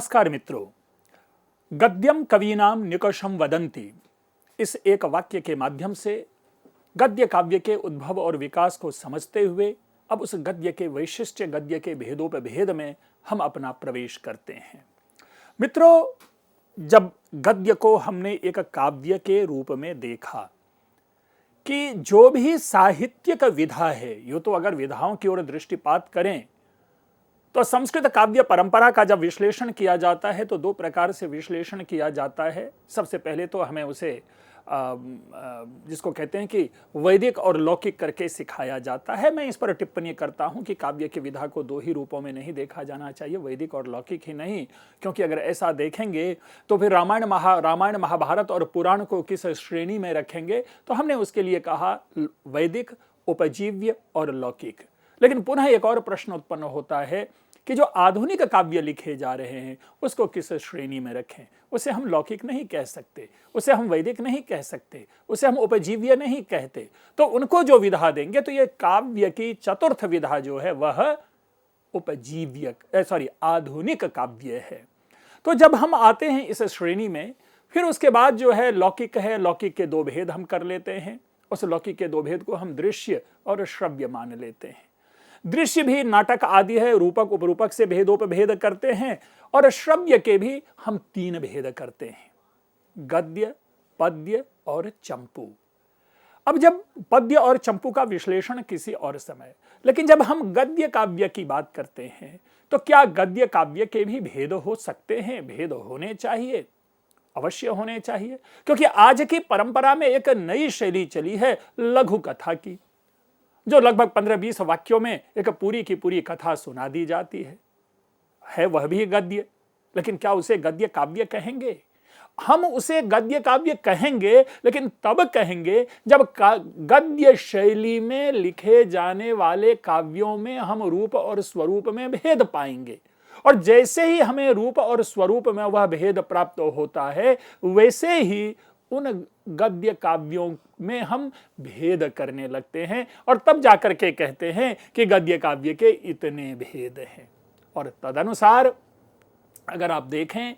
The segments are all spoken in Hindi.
नमस्कार मित्रों, गद्यम कवीनाम निकषम वदन्ति इस एक वाक्य के माध्यम से गद्य काव्य के उद्भव और विकास को समझते हुए अब उस गद्य के वैशिष्ट्य, गद्य के भेदोपभेद में हम अपना प्रवेश करते हैं। मित्रों, जब गद्य को हमने एक काव्य के रूप में देखा कि जो भी साहित्यिक विधा है, यूं तो अगर विधाओं की ओर दृष्टिपात करें तो संस्कृत काव्य परंपरा का जब विश्लेषण किया जाता है तो दो प्रकार से विश्लेषण किया जाता है। सबसे पहले तो हमें उसे जिसको कहते हैं कि वैदिक और लौकिक करके सिखाया जाता है। मैं इस पर टिप्पणी करता हूं कि काव्य की विधा को दो ही रूपों में नहीं देखा जाना चाहिए, वैदिक और लौकिक ही नहीं, क्योंकि अगर ऐसा देखेंगे तो फिर रामायण महाभारत और पुराण को किस श्रेणी में रखेंगे। तो हमने उसके लिए कहा वैदिक, उपजीव्य और लौकिक। लेकिन पुनः एक और प्रश्न उत्पन्न होता है कि जो आधुनिक काव्य लिखे जा रहे हैं उसको किस श्रेणी में रखें। उसे हम लौकिक नहीं कह सकते, उसे हम वैदिक नहीं कह सकते, उसे हम उपजीव्य नहीं कहते। तो उनको जो विधा देंगे तो ये काव्य की चतुर्थ विधा जो है वह आधुनिक काव्य है। तो जब हम आते हैं इस श्रेणी में, फिर उसके बाद जो है लौकिक है, लौकिक के दो भेद हम कर लेते हैं। उस लौकिक के दो भेद को हम दृश्य और श्रव्य मान लेते हैं। दृश्य भी नाटक आदि है, रूपक उपरूपक से भेदोपभेद करते हैं, और श्रव्य के भी हम तीन भेद करते हैं, गद्य, पद्य और चंपू। अब जब पद्य और चंपू का विश्लेषण किसी और समय, लेकिन जब हम गद्य काव्य की बात करते हैं तो क्या गद्य काव्य के भी भेद हो सकते हैं? भेद होने चाहिए, अवश्य होने चाहिए, क्योंकि आज की परंपरा में एक नई शैली चली है लघु कथा की, जो लगभग 15-20 वाक्यों में एक पूरी की पूरी कथा सुना दी जाती है वह भी गद्य। लेकिन क्या उसे गद्य काव्य कहेंगे? हम उसे गद्य काव्य कहेंगे, लेकिन तब कहेंगे जब गद्य शैली में लिखे जाने वाले काव्यों में हम रूप और स्वरूप में भेद पाएंगे। और जैसे ही हमें रूप और स्वरूप में वह भेद प्राप्त होता है, वैसे ही उन गद्य काव्यों में हम भेद करने लगते हैं, और तब जाकर के कहते हैं कि गद्य काव्य के इतने भेद हैं। और तदनुसार अगर आप देखें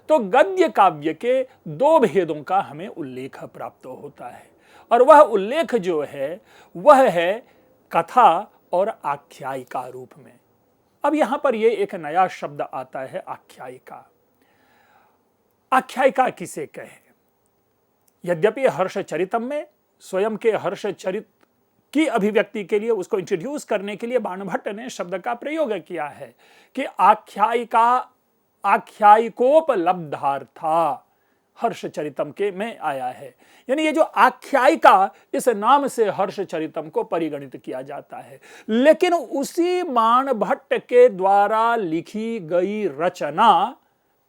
तो गद्य काव्य के दो भेदों का हमें उल्लेख प्राप्त होता है, और वह उल्लेख जो है वह है कथा और आख्यायिका रूप में। अब यहां पर यह एक नया शब्द आता है, आख्यायिका। आख्यायिका किसे कहे? यद्यपि हर्षचरितम में स्वयं के हर्षचरित की अभिव्यक्ति के लिए, उसको इंट्रोड्यूस करने के लिए बाणभट्ट ने शब्द का प्रयोग किया है कि आख्यायिका आख्यायिकोपलब्धार्था हर्षचरितम के में आया है। यानी ये जो आख्यायिका, इस नाम से हर्षचरितम को परिगणित किया जाता है, लेकिन उसी बाणभट्ट के द्वारा लिखी गई रचना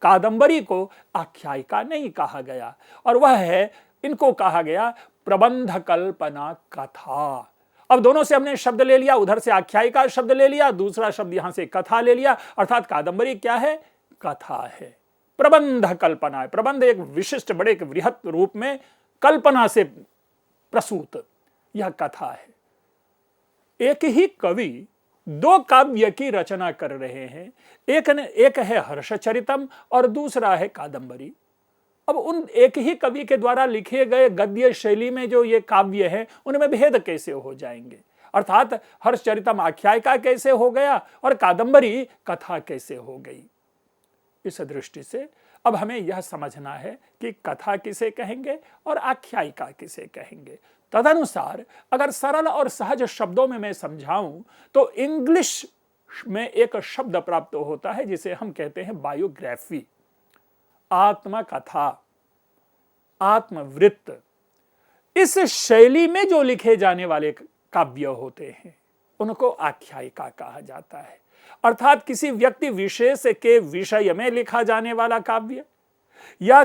कादंबरी को आख्यायिका नहीं कहा गया, और वह है, इनको कहा गया प्रबंध कल्पना कथा। अब दोनों से हमने शब्द ले लिया, उधर से आख्यायिका शब्द ले लिया, दूसरा शब्द यहां से कथा ले लिया, अर्थात कादंबरी क्या है? कथा है। प्रबंध कल्पना है। प्रबंध एक विशिष्ट, बड़े एक वृहत रूप में कल्पना से प्रसूत यह कथा है। एक ही कवि दो काव्य की रचना कर रहे हैं, एक है हर्षचरितम और दूसरा है कादंबरी। अब उन एक ही कवि के द्वारा लिखे गए गद्य शैली में जो ये काव्य है, उनमें भेद कैसे हो जाएंगे? अर्थात हर्षचरितम आख्यायिका कैसे हो गया और कादंबरी कथा कैसे हो गई? इस दृष्टि से अब हमें यह समझना है कि कथा किसे कहेंगे और आख्यायिका किसे कहेंगे। तदनुसार अगर सरल और सहज शब्दों में मैं समझाऊं तो इंग्लिश में एक शब्द प्राप्त होता है जिसे हम कहते हैं बायोग्राफी, आत्मकथा, आत्मवृत्त। इस शैली में जो लिखे जाने वाले काव्य होते हैं उनको आख्यायिका कहा जाता है। अर्थात किसी व्यक्ति विशेष के विषय में लिखा जाने वाला काव्य, या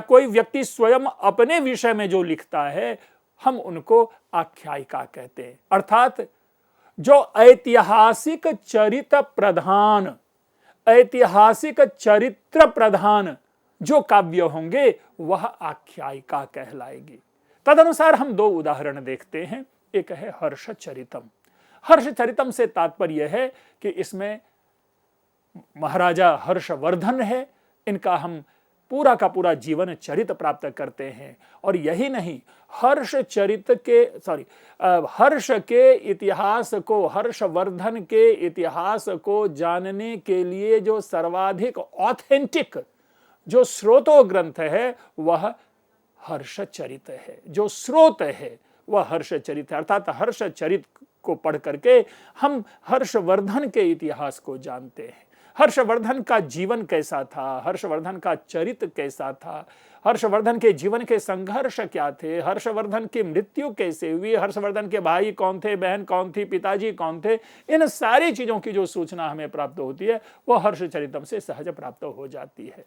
कोई व्यक्ति स्वयं अपने विषय में जो लिखता है, हम उनको आख्यायिका कहते हैं। अर्थात जो ऐतिहासिक चरित्र प्रधान जो काव्य होंगे वह आख्यायिका कहलाएगी। तदनुसार हम दो उदाहरण देखते हैं। एक है हर्षचरितम। हर्षचरितम से तात्पर्य है कि इसमें महाराजा हर्षवर्धन है, इनका हम पूरा का पूरा जीवन चरित प्राप्त करते हैं। और यही नहीं, हर्ष के इतिहास को, हर्षवर्धन के इतिहास को जानने के लिए जो सर्वाधिक ऑथेंटिक जो स्रोतो ग्रंथ है वह हर्षचरित है। जो स्रोत है वह हर्षचरित है, अर्थात हर्षचरित को पढ़ करके हम हर्षवर्धन के इतिहास को जानते हैं। हर्षवर्धन का जीवन कैसा था, हर्षवर्धन का चरित्र कैसा था, हर्षवर्धन के जीवन के संघर्ष क्या थे, हर्षवर्धन की मृत्यु कैसे हुई, हर्षवर्धन के भाई कौन थे, बहन कौन थी, पिताजी कौन थे, इन सारी चीजों की जो सूचना हमें प्राप्त होती है वह हर्षचरितम से सहज प्राप्त हो जाती है।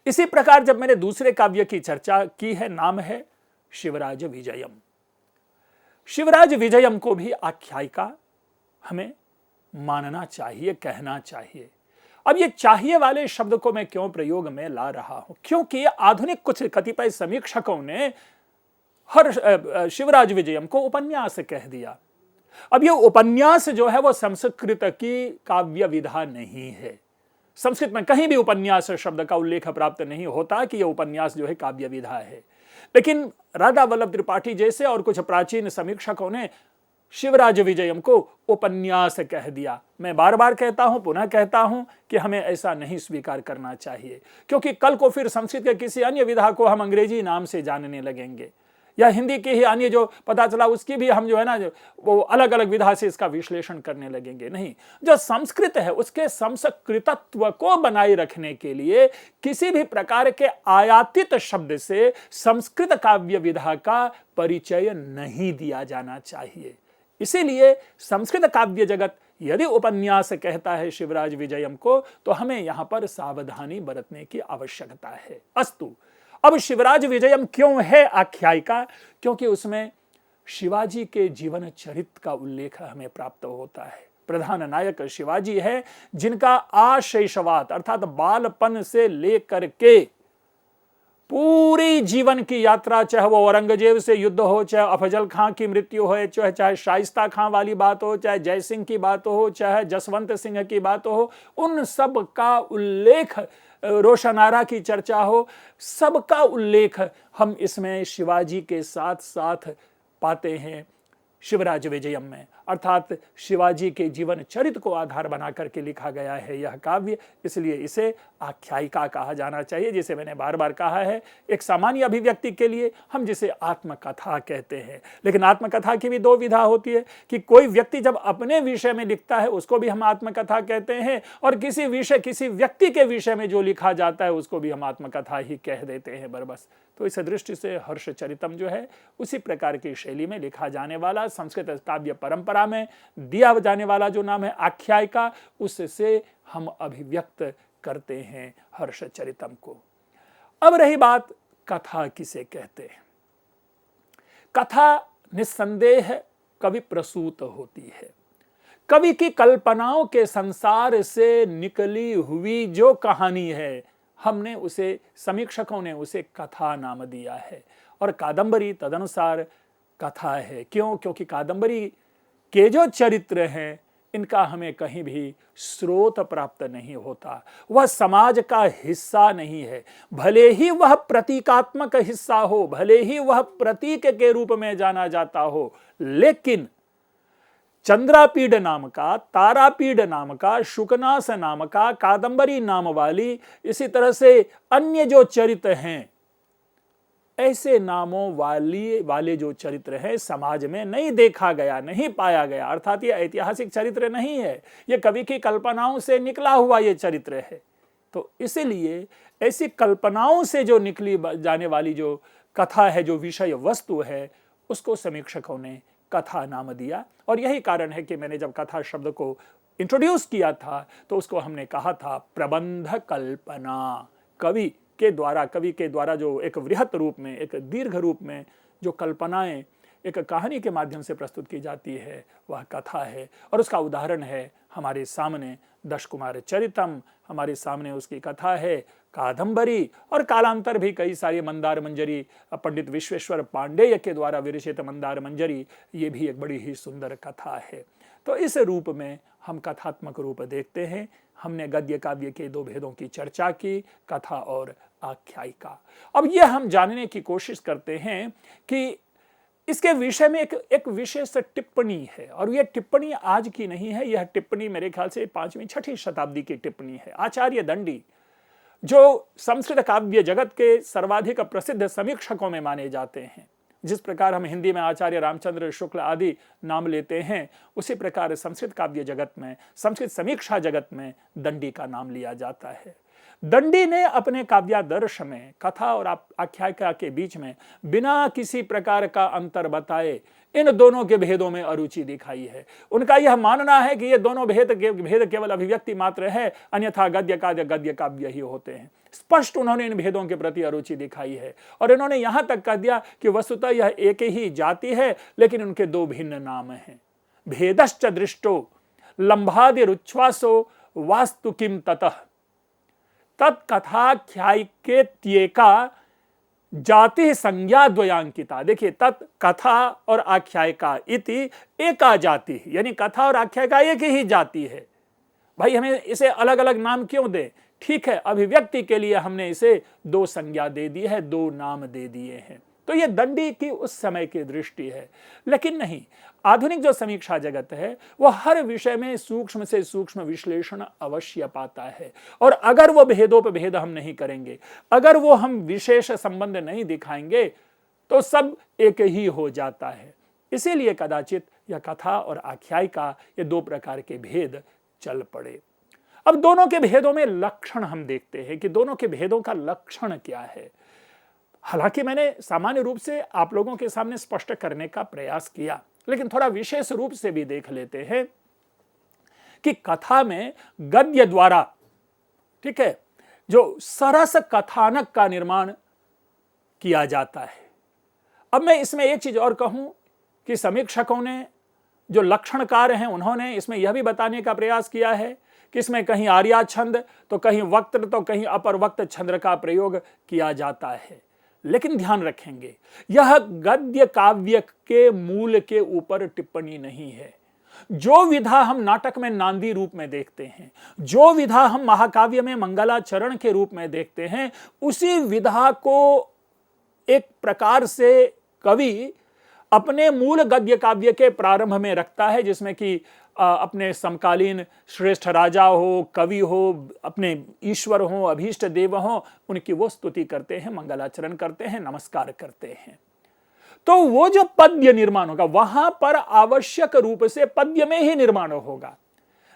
इसी प्रकार जब मैंने दूसरे काव्य की चर्चा की है, नाम है शिवराज विजयम। शिवराज विजयम को भी आख्यायिका हमें मानना चाहिए, कहना चाहिए। अब ये चाहिए वाले शब्द को मैं क्यों प्रयोग में ला रहा हूं? क्योंकि आधुनिक कुछ कतिपय समीक्षकों ने शिवराज विजयम को उपन्यास कह दिया। अब ये उपन्यास जो है वो संस्कृत की काव्य विधा नहीं है। संस्कृत में कहीं भी उपन्यास शब्द का उल्लेख प्राप्त नहीं होता कि यह उपन्यास जो है काव्य विधा है। लेकिन राधा वल्लभ त्रिपाठी जैसे और कुछ प्राचीन समीक्षकों ने शिवराज विजयम को उपन्यास कह दिया। मैं बार बार कहता हूं, पुनः कहता हूं कि हमें ऐसा नहीं स्वीकार करना चाहिए, क्योंकि कल को फिर संस्कृत के किसी अन्य विधा को हम अंग्रेजी नाम से जानने लगेंगे, या हिंदी के ही अन्य जो पता चला उसकी भी हम जो है ना वो अलग अलग विधा से इसका विश्लेषण करने लगेंगे। नहीं, जो संस्कृत है उसके संस्कृतत्व को बनाए रखने के लिए किसी भी प्रकार के आयातित शब्द से संस्कृत काव्य विधा का परिचय नहीं दिया जाना चाहिए। इसीलिए संस्कृत काव्य जगत यदि उपन्यास कहता है शिवराज विजयम को, तो हमें यहां पर सावधानी बरतने की आवश्यकता है। अस्तु, अब शिवराज विजयम क्यों है आख्यायिका? क्योंकि उसमें शिवाजी के जीवन चरित्र का उल्लेख हमें प्राप्त होता है। प्रधान नायक शिवाजी है, जिनका आशैशवात अर्थात बालपन से लेकर के पूरी जीवन की यात्रा, चाहे वो औरंगजेब से युद्ध हो, चाहे अफजल खां की मृत्यु हो, चाहे शाइस्ता खां वाली बात हो, चाहे जय सिंह की बात हो, चाहे जसवंत सिंह की बात हो, उन सब का उल्लेख, रोशनारा की चर्चा हो, सबका उल्लेख हम इसमें शिवाजी के साथ साथ पाते हैं शिवराज विजयम में। अर्थात शिवाजी के जीवन चरित्र को आधार बना करके लिखा गया है यह काव्य, इसलिए इसे आख्यायिका कहा जाना चाहिए। जिसे मैंने बार बार कहा है, एक सामान्य अभिव्यक्ति के लिए हम जिसे आत्मकथा कहते हैं। लेकिन आत्मकथा की भी दो विधा होती है कि कोई व्यक्ति जब अपने विषय में लिखता है उसको भी हम आत्मकथा कहते हैं, और किसी व्यक्ति के विषय में जो लिखा जाता है उसको भी हम आत्मकथा ही कह देते हैं बरबस। तो इस दृष्टि से हर्षचरितम जो है उसी प्रकार की शैली में लिखा जाने वाला, संस्कृत काव्य परंपरा में दिया जाने वाला जो नाम है आख्यायिका, उससे हम अभिव्यक्त करते हैं हर्षचरितम को। अब रही बात कथा किसे कहते हैं। कथा निस्संदेह कवि प्रसूत होती है। कवि की कल्पनाओं के संसार से निकली हुई जो कहानी है, हमने उसे, समीक्षकों ने उसे कथा नाम दिया है। और कादंबरी तदनुसार कथा है। क्यों? क्योंकि कादंबरी के जो चरित्र हैं इनका हमें कहीं भी स्रोत प्राप्त नहीं होता, वह समाज का हिस्सा नहीं है। भले ही वह प्रतीकात्मक हिस्सा हो, भले ही वह प्रतीक के रूप में जाना जाता हो, लेकिन चंद्रापीड नाम का, तारापीड नाम का, शुकनास नाम का, कादंबरी नाम वाली, इसी तरह से अन्य जो चरित्र हैं, ऐसे नामों वाले जो चरित्र है समाज में नहीं देखा गया, नहीं पाया गया। अर्थात ये ऐतिहासिक चरित्र नहीं है, ये कवि की कल्पनाओं से निकला हुआ ये चरित्र है। तो इसीलिए ऐसी कल्पनाओं से जो निकली जाने वाली जो कथा है, जो विषय वस्तु है, उसको समीक्षकों ने कथा नाम दिया। और यही कारण है कि मैंने जब कथा शब्द को इंट्रोड्यूस किया था तो उसको हमने कहा था प्रबंध कल्पना। कवि के द्वारा जो एक वृहत रूप में, एक दीर्घ रूप में जो कल्पनाएं एक कहानी के माध्यम से प्रस्तुत की जाती है वह कथा है। और उसका उदाहरण है हमारे सामने दश कुमार चरितम, हमारे सामने उसकी कथा है कादंबरी, और कालांतर भी कई सारी मंदार मंजरी, पंडित विश्वेश्वर पांडेय के द्वारा विरचित मंदार मंजरी, ये भी एक बड़ी ही सुंदर कथा है। तो इस रूप में हम कथात्मक रूप देखते हैं। हमने गद्य काव्य के दो भेदों की चर्चा की, कथा और आख्यायिका। अब यह हम जानने की कोशिश करते हैं कि इसके विषय में एक विशेष टिप्पणी है, और यह टिप्पणी आज की नहीं है, यह टिप्पणी मेरे ख्याल से 5वीं-6वीं शताब्दी की टिप्पणी है। आचार्य दंडी, जो संस्कृत काव्य जगत के सर्वाधिक प्रसिद्ध समीक्षकों में माने जाते हैं, जिस प्रकार हम हिंदी में आचार्य रामचंद्र शुक्ल आदि नाम लेते हैं, उसी प्रकार संस्कृत काव्य जगत में, संस्कृत समीक्षा जगत में दंडी का नाम लिया जाता है। दंडी ने अपने काव्यादर्श में कथा और आख्यायिका के बीच में बिना किसी प्रकार का अंतर बताए इन दोनों के भेदों में अरुचि दिखाई है। उनका यह मानना है कि ये दोनों भेद केवल अभिव्यक्ति मात्र है, अन्यथा गद्य काव्य ही होते हैं। स्पष्ट उन्होंने इन भेदों के प्रति अरुचि दिखाई है, और इन्होंने यहां तक कह दिया कि वस्तुतः यह एक ही जाति है, लेकिन उनके दो भिन्न नाम हैं। भेदश्च दृष्टो लंभादिरुच्छ्वासो वास्तु किम ततः तत्कथाख्यायिकेत्येका जाति संज्ञा द्वयांकिता। देखिए, तत् कथा और आख्यायिका इति एका जाति, यानी कथा और आख्यायिका एक ही जाति है। भाई हमें इसे अलग अलग नाम क्यों दें? ठीक है, अभिव्यक्ति के लिए हमने इसे दो संज्ञा दे दी है, दो नाम दे दिए हैं। तो ये दंडी की उस समय की दृष्टि है। लेकिन नहीं, आधुनिक जो समीक्षा जगत है वह हर विषय में सूक्ष्म से सूक्ष्म विश्लेषण अवश्य पाता है, और अगर वो भेद हम नहीं करेंगे, अगर वो हम विशेष संबंध नहीं दिखाएंगे, तो सब एक ही हो जाता है। इसीलिए कदाचित यह कथा और आख्यायिका, ये दो प्रकार के भेद चल पड़े। अब दोनों के भेदों में लक्षण हम देखते हैं कि दोनों के भेदों का लक्षण क्या है। हालांकि मैंने सामान्य रूप से आप लोगों के सामने स्पष्ट करने का प्रयास किया, लेकिन थोड़ा विशेष रूप से भी देख लेते हैं कि कथा में गद्य द्वारा, ठीक है, जो सरस कथानक का निर्माण किया जाता है। अब मैं इसमें एक चीज और कहूं कि समीक्षकों ने, जो लक्षणकार हैं, उन्होंने इसमें यह भी बताने का प्रयास किया है कि इसमें कहीं आर्या छंद तो कहीं वक्त तो कहीं अपर वक्त छंद का प्रयोग किया जाता है। लेकिन ध्यान रखेंगे, यह गद्य काव्य के मूल के ऊपर टिप्पणी नहीं है। जो विधा हम नाटक में नांदी रूप में देखते हैं, जो विधा हम महाकाव्य में मंगलाचरण के रूप में देखते हैं, उसी विधा को एक प्रकार से कवि अपने मूल गद्य काव्य के प्रारंभ में रखता है, जिसमें कि अपने समकालीन श्रेष्ठ राजा हो, कवि हो, अपने ईश्वर हो, अभीष्ट देव हो, उनकी वो स्तुति करते हैं, मंगलाचरण करते हैं, नमस्कार करते हैं। तो वो जो पद्य निर्माण होगा, वहां पर आवश्यक रूप से पद्य में ही निर्माण होगा।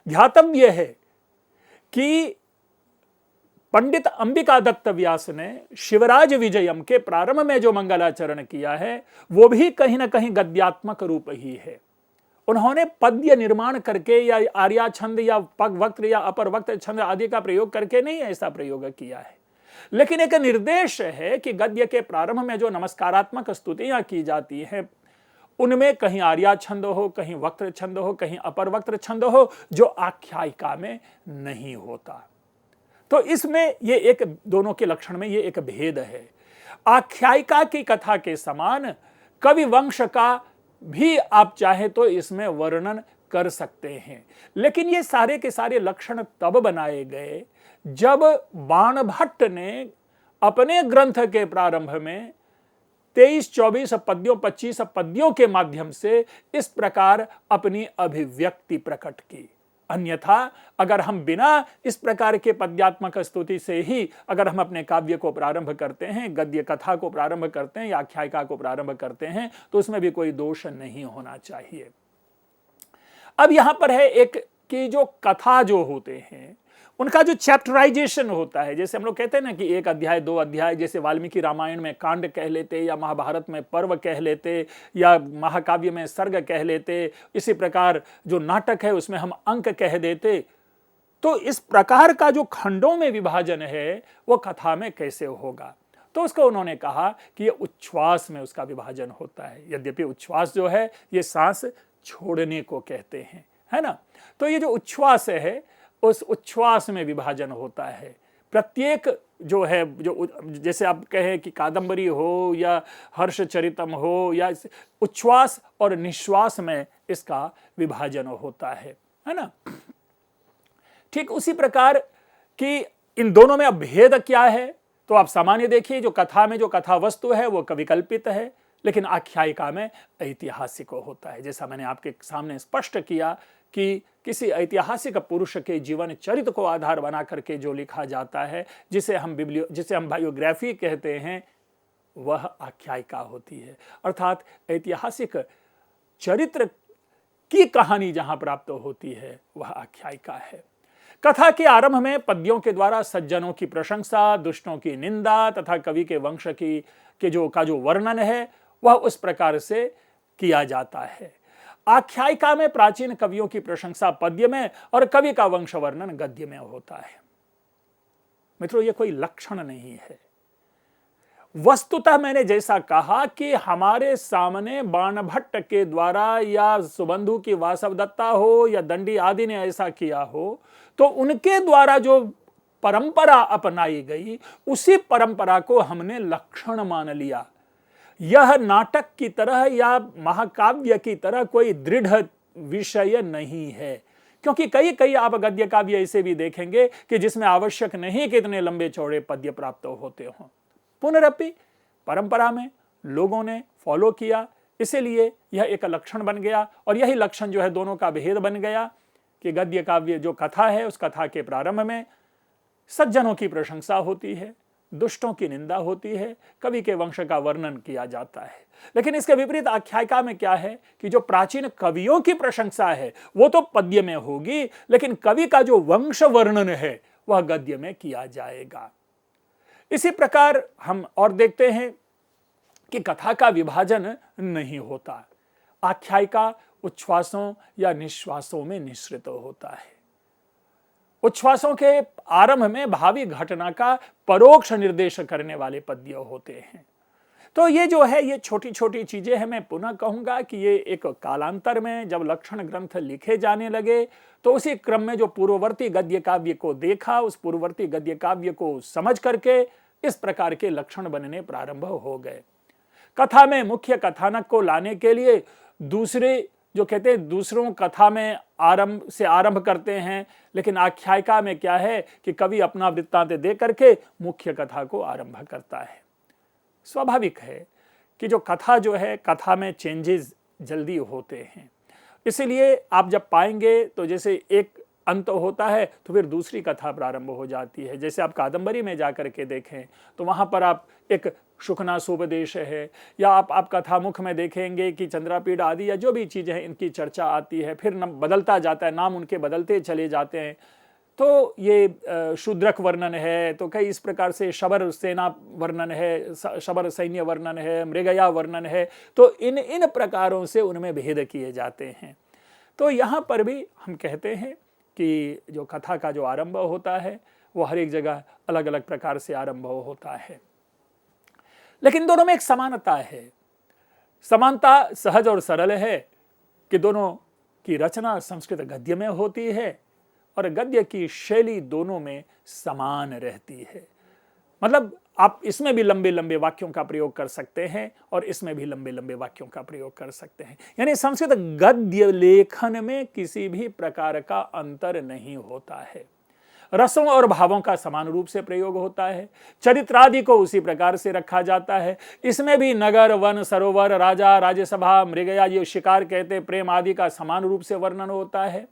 ध्यातव्य है कि पंडित अंबिका दत्त व्यास ने शिवराज विजयम के प्रारंभ में जो मंगलाचरण किया है, वो भी कहीं ना कहीं गद्यात्मक रूप ही है। उन्होंने पद्य निर्माण करके या आर्या छंद या पग वक्त या अपर वक्त छंद आदि का प्रयोग करके नहीं ऐसा प्रयोग किया है, लेकिन एक निर्देश है कि गद्य के प्रारंभ में जो नमस्कारात्मक स्तुतियां की जाती हैं, उनमें कहीं आर्या छंद हो, कहीं वक्त छंद हो, कहीं अपर वक्त छंद हो, जो आख्यायिका में नहीं होता। तो इसमें ये एक, दोनों के लक्षण में ये एक भेद है। आख्यायिका की कथा के समान कवि वंश का भी आप चाहे तो इसमें वर्णन कर सकते हैं, लेकिन ये सारे के सारे लक्षण तब बनाए गए जब बाणभट्ट ने अपने ग्रंथ के प्रारंभ में 23-24 पद्यों, 25 पद्यों के माध्यम से इस प्रकार अपनी अभिव्यक्ति प्रकट की। अन्यथा अगर हम बिना इस प्रकार के पद्यात्मक स्तुति से ही अगर हम अपने काव्य को प्रारंभ करते हैं, गद्य कथा को प्रारंभ करते हैं या आख्यायिका को प्रारंभ करते हैं, तो उसमें भी कोई दोष नहीं होना चाहिए। अब यहां पर है एक कि जो कथा जो होते हैं उनका जो चैप्टराइजेशन होता है, जैसे हम लोग कहते हैं ना कि एक अध्याय, दो अध्याय, जैसे वाल्मीकि रामायण में कांड कह लेते, या महाभारत में पर्व कह लेते, या महाकाव्य में सर्ग कह लेते, इसी प्रकार जो नाटक है उसमें हम अंक कह देते। तो इस प्रकार का जो खंडों में विभाजन है वो कथा में कैसे होगा? तो उसको उन्होंने कहा कि ये उच्छ्वास में उसका विभाजन होता है। यद्यपि उच्छ्वास जो है ये सांस छोड़ने को कहते हैं, है ना। तो ये जो उच्छ्वास है उस उच्छ्वास में विभाजन होता है। प्रत्येक जो है, जो जैसे आप कहें कि कादंबरी हो या हर्षचरितम हो, या उच्छ्वास और निश्वास में इसका विभाजन होता है। है ना। ठीक उसी प्रकार कि इन दोनों में अब भेद क्या है, तो आप सामान्य देखिए, जो कथा में जो कथा वस्तु है वो कविकल्पित है, लेकिन आख्यायिका में ऐतिहासिक होता है। जैसा मैंने आपके सामने स्पष्ट किया कि किसी ऐतिहासिक पुरुष के जीवन चरित्र को आधार बना करके जो लिखा जाता है, जिसे हम बायोग्राफी कहते हैं, वह आख्यायिका होती है। अर्थात ऐतिहासिक चरित्र की कहानी जहां प्राप्त होती है वह आख्यायिका है। कथा के आरंभ में पद्यों के द्वारा सज्जनों की प्रशंसा, दुष्टों की निंदा तथा कवि के वंश का जो वर्णन है वह उस प्रकार से किया जाता है। आख्यायिका में प्राचीन कवियों की प्रशंसा पद्य में और कवि का वंश वर्णन गद्य में होता है। मित्रों, यह कोई लक्षण नहीं है। वस्तुतः मैंने जैसा कहा कि हमारे सामने बाणभट्ट के द्वारा या सुबंधु की वासवदत्ता हो या दंडी आदि ने ऐसा किया हो, तो उनके द्वारा जो परंपरा अपनाई गई उसी परंपरा को हमने लक्षण मान लिया। यह नाटक की तरह या महाकाव्य की तरह कोई दृढ़ विषय नहीं है, क्योंकि कई कई आप गद्य काव्य ऐसे भी देखेंगे कि जिसमें आवश्यक नहीं कि इतने लंबे चौड़े पद्य प्राप्त होते हों। पुनरपि परंपरा में लोगों ने फॉलो किया, इसीलिए यह एक लक्षण बन गया। और यही लक्षण जो है दोनों का भेद बन गया कि गद्य काव्य जो कथा है, उस कथा के प्रारंभ में सज्जनों की प्रशंसा होती है, दुष्टों की निंदा होती है, कवि के वंश का वर्णन किया जाता है। लेकिन इसके विपरीत आख्यायिका में क्या है कि जो प्राचीन कवियों की प्रशंसा है वो तो पद्य में होगी, लेकिन कवि का जो वंश वर्णन है वह गद्य में किया जाएगा। इसी प्रकार हम और देखते हैं कि कथा का विभाजन नहीं होता। आख्यायिका उच्छ्वासों या निश्वासों में निश्रित होता है। उच्छ्वासों के आरंभ में भावी घटना का परोक्ष निर्देश करने वाले पद्य होते हैं। तो ये जो है, ये छोटी छोटी चीजें हैं। मैं पुनः कहूंगा कि ये एक कालांतर में जब लक्षण ग्रंथ लिखे जाने लगे तो उसी क्रम में जो पूर्ववर्ती गद्य काव्य को देखा, उस पूर्ववर्ती गद्य काव्य को समझ करके इस प्रकार के लक्षण बनने प्रारंभ हो गए। कथा में मुख्य कथानक को लाने के लिए दूसरे जो कहते हैं दूसरों कथा में आरंभ करते हैं, लेकिन आख्यायिका में क्या है कि कवि अपना वृत्तांत दे करके मुख्य कथा को आरंभ करता है। स्वाभाविक है कि जो कथा जो है, कथा में चेंजेस जल्दी होते हैं, इसीलिए आप जब पाएंगे तो जैसे एक अंत होता है तो फिर दूसरी कथा प्रारंभ हो जाती है। जैसे आप कादंबरी में जाकर के देखें तो वहां पर आप एक शुकनासोपदेश है, या आप कथा मुख में देखेंगे कि चंद्रापीड़ आदि या जो भी चीजें हैं इनकी चर्चा आती है, फिर बदलता जाता है, नाम उनके बदलते चले जाते हैं। तो ये शूद्रक वर्णन है, तो कई इस प्रकार से शबर सेना वर्णन है, शबर सैन्य वर्णन है, मृगया वर्णन है। तो इन प्रकारों से उनमें भेद किए जाते हैं। तो यहाँ पर भी हम कहते हैं कि जो कथा का जो आरंभ होता है वो हर एक जगह अलग अलग प्रकार से आरंभ होता है, लेकिन दोनों में एक समानता है। समानता सहज और सरल है कि दोनों की रचना संस्कृत गद्य में होती है और गद्य की शैली दोनों में समान रहती है। मतलब आप इसमें भी लंबे लंबे वाक्यों का प्रयोग कर सकते हैं और इसमें भी लंबे लंबे वाक्यों का प्रयोग कर सकते हैं। यानी संस्कृत गद्य लेखन में किसी भी प्रकार का अंतर नहीं होता है। रसों और भावों का समान रूप से प्रयोग होता है। चरित्रादि को उसी प्रकार से रखा जाता है। इसमें भी नगर, वन, सरोवर, राजा, राज्यसभा, मृगया, ये शिकार कहते, प्रेम आदि का समान रूप से वर्णन होता है।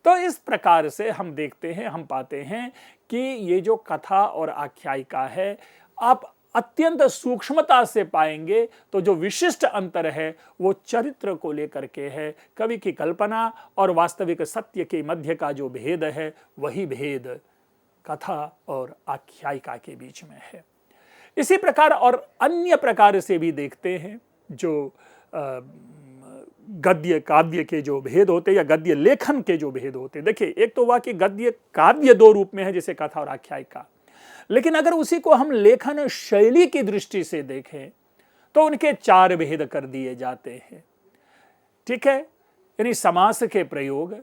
तो इस प्रकार से हम देखते हैं, हम पाते हैं कि ये जो कथा और आख्यायिका है, आप अत्यंत सूक्ष्मता से पाएंगे तो जो विशिष्ट अंतर है वो चरित्र को लेकर के है। कवि की कल्पना और वास्तविक सत्य के मध्य का जो भेद है वही भेद कथा और आख्यायिका के बीच में है। इसी प्रकार और अन्य प्रकार से भी देखते हैं जो गद्य काव्य के जो भेद होते या गद्य लेखन के जो भेद होते। देखिए, एक तो हुआ कि गद्य काव्य दो रूप में है, जैसे कथा और आख्यायिका, लेकिन अगर उसी को हम लेखन शैली की दृष्टि से देखें तो उनके चार भेद कर दिए जाते हैं। ठीक है, यानी समास के प्रयोग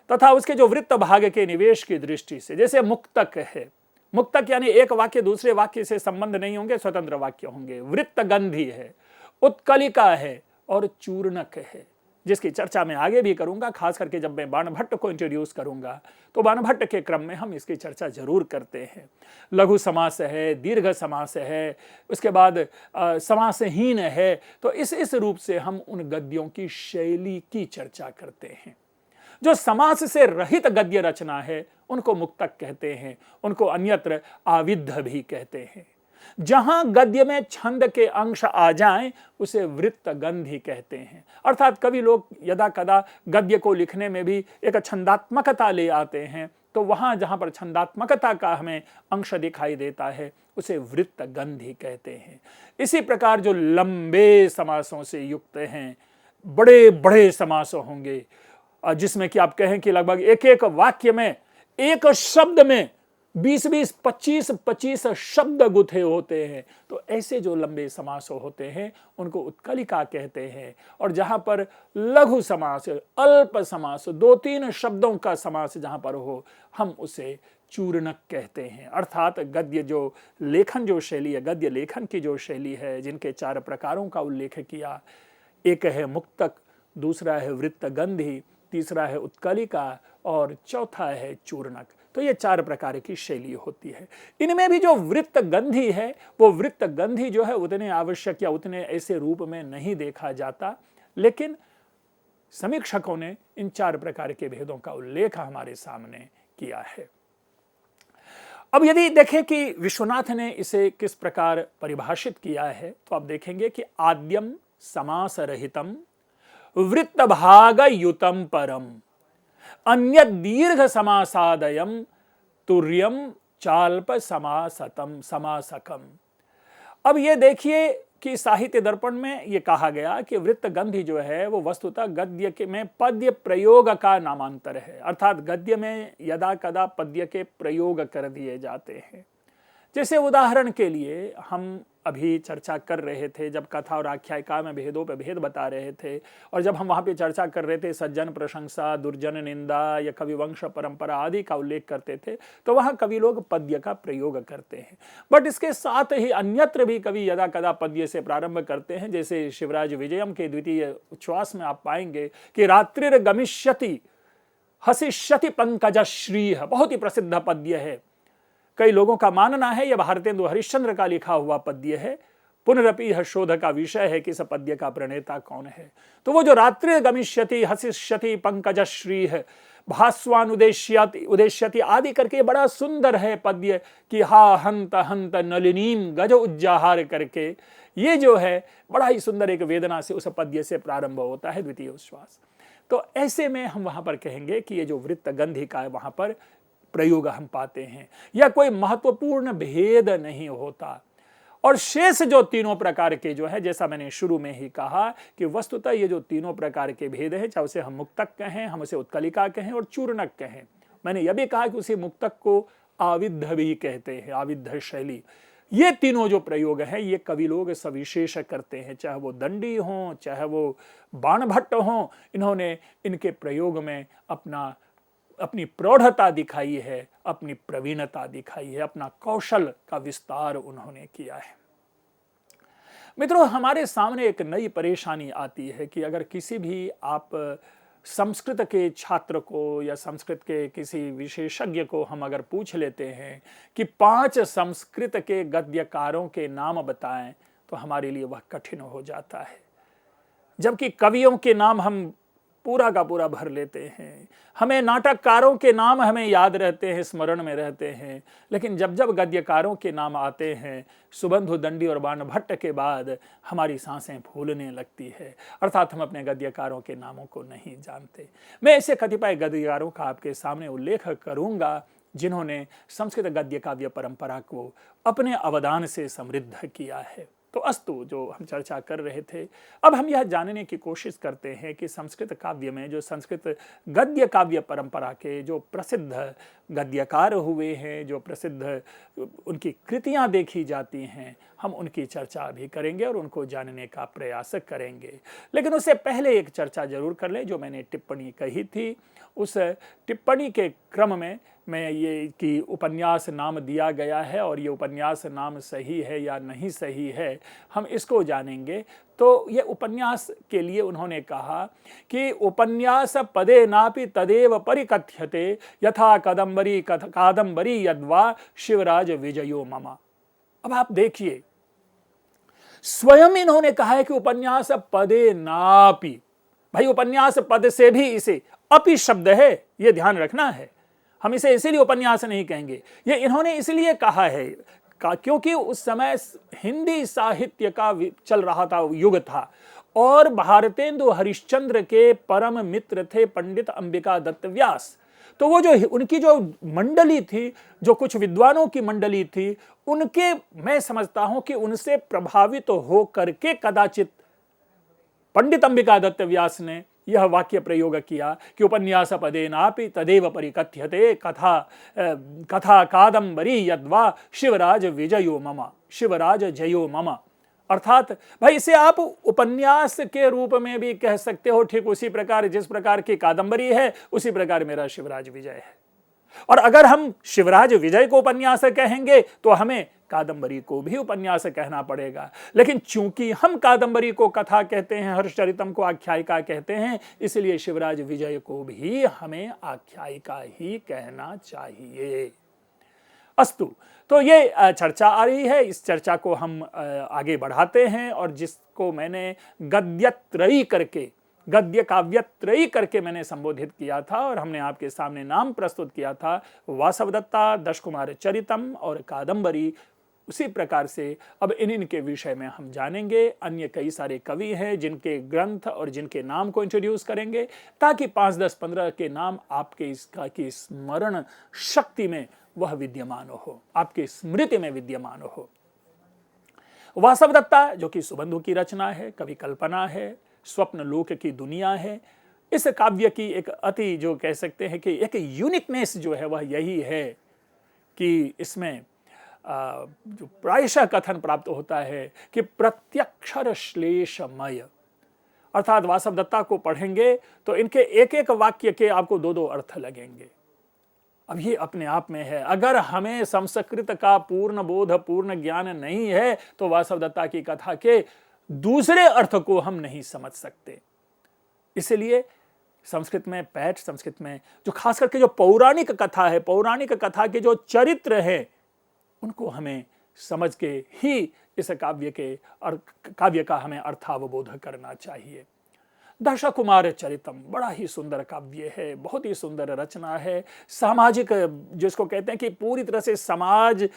तथा उसके जो वृत्त भाग के निवेश की दृष्टि से, जैसे मुक्तक है। मुक्तक यानी एक वाक्य दूसरे वाक्य से संबंध नहीं होंगे, स्वतंत्र वाक्य होंगे। वृत्तगंधी है, उत्कलिका है और चूर्णक है। जिसकी चर्चा मैं आगे भी करूंगा, खास करके जब मैं बाणभट्ट को इंट्रोड्यूस करूंगा तो बाणभट्ट के क्रम में हम इसकी चर्चा जरूर करते हैं। लघु समास है, दीर्घ समास है, उसके बाद समासहीन है। तो इस रूप से हम उन गद्यों की शैली की चर्चा करते हैं। जो समास से रहित गद्य रचना है उनको मुक्तक कहते हैं, उनको अन्यत्र आविद्ध भी कहते हैं। जहां गद्य में छंद के अंश आ जाएं उसे वृत्त गंधी कहते हैं। अर्थात कवि लोग यदा कदा गद्य को लिखने में भी एक छंदात्मकता ले आते हैं, तो वहां जहां पर छंदात्मकता का हमें अंश दिखाई देता है उसे वृत्त गंधी कहते हैं। इसी प्रकार जो लंबे समासों से युक्त हैं, बड़े बड़े समास होंगे जिसमें कि आप कहें कि लगभग एक एक वाक्य में, एक शब्द में 20-20, 25-25 शब्द गुथे होते हैं, तो ऐसे जो लंबे समास होते हैं उनको उत्कलिका कहते हैं। और जहां पर लघु समास, अल्प समास, 2-3 शब्दों का समास जहां पर हो, हम उसे चूर्णक कहते हैं। अर्थात गद्य जो लेखन जो शैली है, गद्य लेखन की जो शैली है, जिनके 4 प्रकारों का उल्लेख किया, एक है मुक्तक, दूसरा है वृत्त गंधी, तीसरा है उत्कलिका और चौथा है चूर्णक। तो ये 4 प्रकार की शैली होती है। इनमें भी जो वृत्त गंधी है, वो वृत्त गंधी जो है उतने आवश्यक या उतने ऐसे रूप में नहीं देखा जाता, लेकिन समीक्षकों ने इन 4 प्रकार के भेदों का उल्लेख हमारे सामने किया है। अब यदि देखें कि विश्वनाथ ने इसे किस प्रकार परिभाषित किया है, तो आप देखेंगे कि आद्यम समास रहितम वृत्त भाग युतम परम अन्य दीर्घ समासादयम तुर्यम चाल्प समासतम समासकम। अब ये देखिए कि साहित्य दर्पण में ये कहा गया कि वृत्त गंधी जो है वो वस्तुतः गद्य के में पद्य प्रयोग का नामांतर है। अर्थात गद्य में यदा कदा पद्य के प्रयोग कर दिए जाते हैं। जैसे उदाहरण के लिए हम अभी चर्चा कर रहे थे, जब कथा और आख्यायिका में भेदों पे भेद बता रहे थे, और जब हम वहां पे चर्चा कर रहे थे सज्जन प्रशंसा, दुर्जन निंदा या कवि वंश परंपरा आदि का उल्लेख करते थे, तो वहां कवि लोग पद्य का प्रयोग करते हैं। बट इसके साथ ही अन्यत्र भी कवि यदा कदा पद्य से प्रारंभ करते हैं। जैसे शिवराज विजयम के द्वितीय उच्छ्वास में आप पाएंगे कि रात्रिर गमिष्यति हसिष्यति पंकजश्री, बहुत ही प्रसिद्ध पद्य है। कई लोगों का मानना है यह भारतेंदु हरिश्चंद्र का लिखा हुआ पद्य है। पुनरपि यह शोध का विषय है कि इस पद्य का प्रणेता कौन है। तो वो जो रात्रि गमिष्यति हसिष्यति पंकजश्री है, भास्वानुदेश्यति उदेश्यति आदि करके बड़ा सुंदर है पद्य कि हा हंत हंत नलिनीम गज उज्जाहार करके, ये जो है बड़ा ही सुंदर एक वेदना से उस पद्य से प्रारंभ होता है द्वितीय उच्छ्वास। तो ऐसे में हम वहां पर कहेंगे कि ये जो वृत्त गंधी का है वहां पर प्रयोग हम पाते हैं, या कोई महत्वपूर्ण भेद नहीं होता। और शेष जो तीनों प्रकार के जो है, जैसा मैंने शुरू में ही कहा कि वस्तुतः ये जो तीनों प्रकार के भेद हैं, चाहे उसे हम मुक्तक कहें, हम उसे उत्कलिका कहें और चूर्णक कहें। मैंने यह भी कहा कि उसी मुक्तक को आविद्ध भी कहते हैं, आविद्ध शैली। ये तीनों जो प्रयोग हैं ये कवि लोग सविशेष करते हैं, चाहे वो दंडी हों, चाहे वो बाणभट्ट हों। इन्होंने इनके प्रयोग में अपनी प्रौढ़ता दिखाई है, अपनी प्रवीणता दिखाई है, अपना कौशल का विस्तार उन्होंने किया है। मित्रों, हमारे सामने एक नई परेशानी आती है कि अगर किसी भी आप संस्कृत के छात्र को या संस्कृत के किसी विशेषज्ञ को हम अगर पूछ लेते हैं कि 5 संस्कृत के गद्यकारों के नाम बताएं, तो हमारे लिए वह कठिन हो जाता है। जबकि कवियों के नाम हम पूरा का पूरा भर लेते हैं, हमें नाटककारों के नाम हमें याद रहते हैं, स्मरण में रहते हैं, लेकिन जब जब गद्यकारों के नाम आते हैं, सुबंधु, दंडी और बाणभट्ट के बाद हमारी सांसें फूलने लगती है। अर्थात हम अपने गद्यकारों के नामों को नहीं जानते। मैं ऐसे कतिपय गद्यकारों का आपके सामने उल्लेख करूंगा जिन्होंने संस्कृत गद्य काव्य परंपरा को अपने अवदान से समृद्ध किया है। तो अस्तु, जो हम चर्चा कर रहे थे, अब हम यह जानने की कोशिश करते हैं कि संस्कृत काव्य में जो संस्कृत गद्य काव्य परंपरा के जो प्रसिद्ध गद्यकार हुए हैं, जो प्रसिद्ध उनकी कृतियां देखी जाती हैं, हम उनकी चर्चा भी करेंगे और उनको जानने का प्रयास करेंगे। लेकिन उससे पहले एक चर्चा जरूर कर लें। जो मैंने टिप्पणी कही थी, उस टिप्पणी के क्रम में में ये कि उपन्यास नाम दिया गया है और ये उपन्यास नाम सही है या नहीं सही है, हम इसको जानेंगे। तो ये उपन्यास के लिए उन्होंने कहा कि उपन्यास पदे नापि तदेव परिकथ्यते यथा कादंबरी यद्वा शिवराज विजयो मम। अब आप देखिए, स्वयं इन्होंने कहा है कि उपन्यास पदे नापि, भाई उपन्यास पद से भी इसे अपि शब्द है, यह ध्यान रखना है। हम इसे इसीलिए उपन्यास नहीं कहेंगे, ये इन्होंने इसलिए कहा है क्योंकि उस समय हिंदी साहित्य का चल रहा था, युग था, और भारतेंदु हरिश्चंद्र के परम मित्र थे पंडित अंबिका दत्त व्यास। तो वो जो उनकी जो मंडली थी, जो कुछ विद्वानों की मंडली थी, उनके मैं समझता हूं कि उनसे प्रभावित हो करके कदाचित पंडित अंबिका दत्त व्यास ने यह वाक्य प्रयोग किया कि उपन्यास पदेनापि तदेव परिकथ्यते कथा कादंबरी यद्वा शिवराज विजयो मम, शिवराज जयो मम। अर्थात भाई इसे आप उपन्यास के रूप में भी कह सकते हो, ठीक उसी प्रकार जिस प्रकार की कादंबरी है उसी प्रकार मेरा शिवराज विजय है। और अगर हम शिवराज विजय को उपन्यास कहेंगे तो हमें कादंबरी को भी उपन्यास कहना पड़ेगा। लेकिन चूंकि हम कादंबरी को कथा कहते हैं, हर्षचरितम को आख्यायिका कहते हैं, इसलिए शिवराज विजय को भी हमें आख्यायिका ही कहना चाहिए। अस्तु, तो ये चर्चा आ रही है, इस चर्चा को हम आगे बढ़ाते हैं, और जिसको मैंने गद्यत्रयी करके, गद्य काव्यत्रयी करके मैंने संबोधित किया था और हमने आपके सामने नाम प्रस्तुत किया था, वासवदत्ता, दशकुमार चरितम और कादंबरी। उसी प्रकार से अब इनके विषय में हम जानेंगे। अन्य कई सारे कवि हैं जिनके ग्रंथ और जिनके नाम को इंट्रोड्यूस करेंगे, ताकि 5, 10, 15 के नाम आपके इसका की स्मरण शक्ति में वह विद्यमान हो, आपके स्मृति में विद्यमान हो। वासवदत्ता जो कि सुबंधु की रचना है, कवि कल्पना है, स्वप्न लोक की दुनिया है। इस काव्य की एक अति जो कह सकते हैं कि एक यूनिकनेस जो है वह यही है कि इसमें जो प्रायशः कथन प्राप्त होता है कि प्रत्यक्षर श्लेषमय, अर्थात वासवदत्ता को पढ़ेंगे तो इनके एक एक वाक्य के आपको 2-2 अर्थ लगेंगे। अब ये अपने आप में है, अगर हमें संस्कृत का पूर्ण बोध, पूर्ण ज्ञान नहीं है तो वासवदत्ता की कथा के दूसरे अर्थ को हम नहीं समझ सकते। इसलिए संस्कृत में पैठ, संस्कृत में जो खास करके जो पौराणिक कथा है, पौराणिक कथा के जो चरित्र हैं, उनको हमें समझ के ही इस काव्य का हमें अर्थावबोध करना चाहिए। दशकुमार चरितम बड़ा ही सुंदर काव्य है, बहुत ही सुंदर रचना है। सामाजिक, जिसको कहते हैं कि पूरी तरह से समाज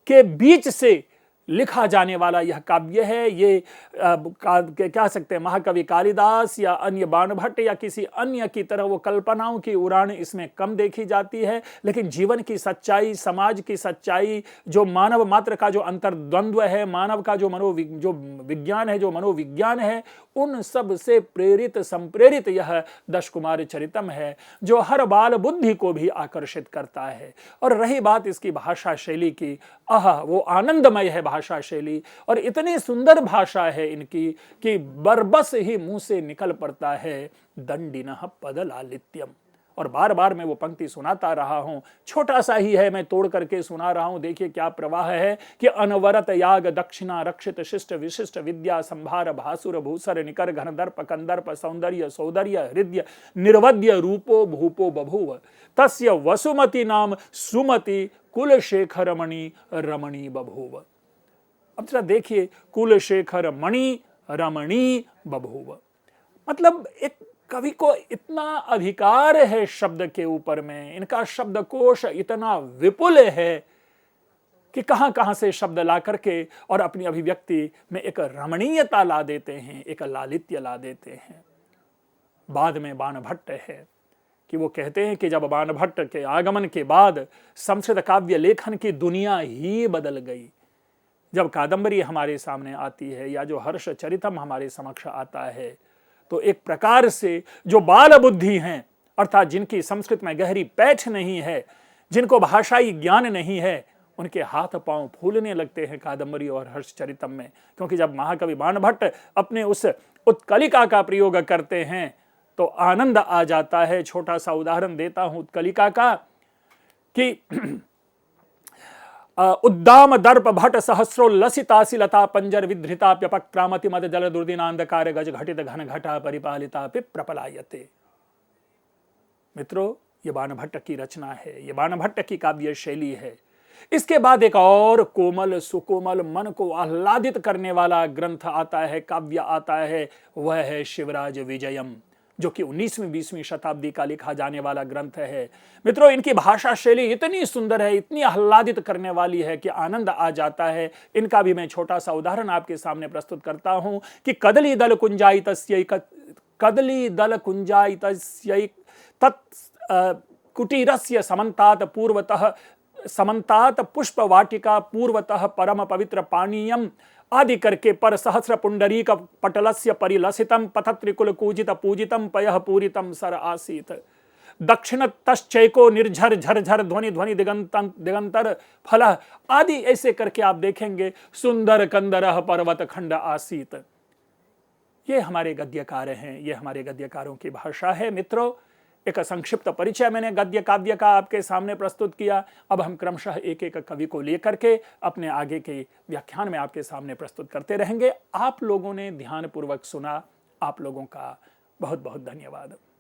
के बीच से लिखा जाने वाला यह काव्य है। ये कह सकते हैं महाकवि कालिदास या अन्य बाणभट्ट या किसी अन्य की तरह वो कल्पनाओं की उड़ान इसमें कम देखी जाती है, लेकिन जीवन की सच्चाई, समाज की सच्चाई, जो मानव मात्र का जो अंतर्द्वंद्व है, मानव का जो विज्ञान है, जो मनोविज्ञान है, उन सब से प्रेरित संप्रेरित यह दशकुमार चरितम है, जो हर बाल बुद्धि को भी आकर्षित करता है। और रही बात इसकी भाषा शैली की, वो आनंदमय है भाषा शैली, और इतनी सुंदर भाषा है इनकी कि बरबस ही मुंह से निकल पड़ता है दंडिनः पद लालित्यम। और बार बार मैं वो पंक्ति सुनाता रहा हूं, छोटा सा ही है, मैं तोड़ करके सुना रहा हूं। देखिए क्या प्रवाह है कि अनवरत याग दक्षिणा रक्षित शिष्ट विशिष्ट विद्या संभार भासुर भूसर निकर घनदर्प कंदर्प सौंदर्य सौंदर्य हृदय निर्वद्य रूपो भूपो बभूव तस्य वसुमती नाम सुमति कुलशेखर मणि रमणी बभूव। अब जरा देखिए, कुलशेखर मणि रमणी बभूव, मतलब एक कवि को इतना अधिकार है शब्द के ऊपर में, इनका शब्दकोश इतना विपुल है कि कहां कहां से शब्द ला करके और अपनी अभिव्यक्ति में एक रमणीयता ला देते हैं, एक लालित्य ला देते हैं। बाद में बाणभट्ट है कि वो कहते हैं कि जब बाणभट्ट के आगमन के बाद संस्कृत काव्य लेखन की दुनिया ही बदल गई। जब कादंबरी हमारे सामने आती है या जो हर्षचरितम हमारे समक्ष आता है, तो एक प्रकार से जो बाल बुद्धि हैं, अर्थात जिनकी संस्कृत में गहरी पैठ नहीं है, जिनको भाषाई ज्ञान नहीं है, उनके हाथ पांव फूलने लगते हैं कादंबरी और हर्षचरितम में। क्योंकि जब महाकवि बाणभट्ट अपने उस उत्कलिका का प्रयोग करते हैं तो आनंद आ जाता है। छोटा सा उदाहरण देता हूं उत्कलिका का, कि उद्दाम दर्प भट सहस्रो लसितासी लता पंजर विधृताप्यपक्रामति मद जल दुर्दिनांधकार गज घटित घन घटा परिपालिता प्रपलायते। मित्रों, ये बाणभट्ट की रचना है, ये बाणभट्ट की काव्य शैली है। इसके बाद एक और कोमल सुकोमल मन को आह्लादित करने वाला ग्रंथ आता है, काव्य आता है, वह है शिवराज विजयम, जो कि 19वीं 20वीं शताब्दी का लिखा जाने वाला ग्रंथ है। मित्रों, इनकी भाषा शैली इतनी सुंदर है, इतनी आह्लादित करने वाली है कि आनंद आ जाता है। इनका भी मैं छोटा सा उदाहरण आपके सामने प्रस्तुत करता हूं कि कदली दल कुंजायितस्यै तत् कुटीरस्य समन्तात पुष्प वाटिका पूर्वतः परम पवित्र पानीयम आदि करके पर सहस्र पुंडरीक पटलस्य परिलसितम पथत्रिकुल कूजित पूजितम पयः पूरितम सर आसीत। दक्षिण तश्चैको निर्झर झरझर ध्वनि ध्वनि दिगंतर फल आदि ऐसे करके आप देखेंगे सुंदर कंदरः पर्वत खंड आसीत। ये हमारे गद्यकार हैं, ये हमारे गद्यकारों की भाषा है। मित्रों, एक संक्षिप्त परिचय मैंने गद्य काव्य का आपके सामने प्रस्तुत किया। अब हम क्रमशः एक एक कवि को लेकर के अपने आगे के व्याख्यान में आपके सामने प्रस्तुत करते रहेंगे। आप लोगों ने ध्यानपूर्वक सुना, आप लोगों का बहुत बहुत धन्यवाद।